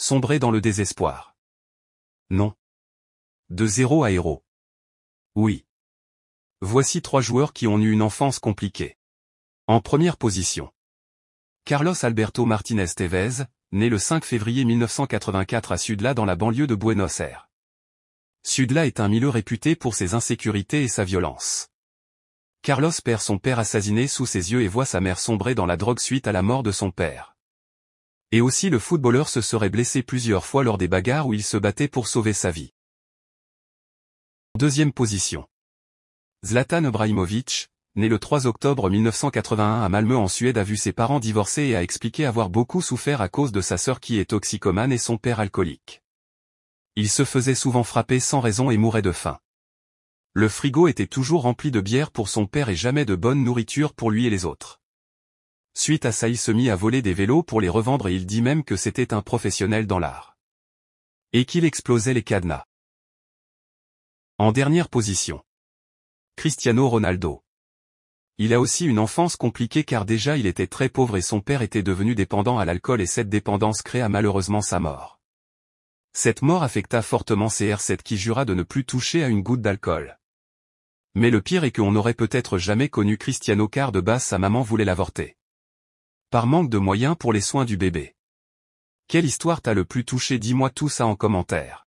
Sombrer dans le désespoir. Non. De zéro à héros. Oui. Voici 3 joueurs qui ont eu une enfance compliquée. En première position. Carlos Alberto Martínez Tevez, né le 5 février 1984 à Ciudad dans la banlieue de Buenos Aires. Ciudad est un milieu réputé pour ses insécurités et sa violence. Carlos perd son père assassiné sous ses yeux et voit sa mère sombrer dans la drogue suite à la mort de son père. Et aussi le footballeur se serait blessé plusieurs fois lors des bagarres où il se battait pour sauver sa vie. Deuxième position. Zlatan Ibrahimović, né le 3 octobre 1981 à Malmö en Suède, a vu ses parents divorcer et a expliqué avoir beaucoup souffert à cause de sa sœur qui est toxicomane et son père alcoolique. Il se faisait souvent frapper sans raison et mourait de faim. Le frigo était toujours rempli de bière pour son père et jamais de bonne nourriture pour lui et les autres. Suite à ça, il se mit à voler des vélos pour les revendre et il dit même que c'était un professionnel dans l'art. Et qu'il explosait les cadenas. En dernière position. Cristiano Ronaldo. Il a aussi une enfance compliquée car déjà il était très pauvre et son père était devenu dépendant à l'alcool et cette dépendance créa malheureusement sa mort. Cette mort affecta fortement CR7 qui jura de ne plus toucher à une goutte d'alcool. Mais le pire est qu'on n'aurait peut-être jamais connu Cristiano car de base sa maman voulait l'avorter. Par manque de moyens pour les soins du bébé. Quelle histoire t'a le plus touché? Dis-moi tout ça en commentaire.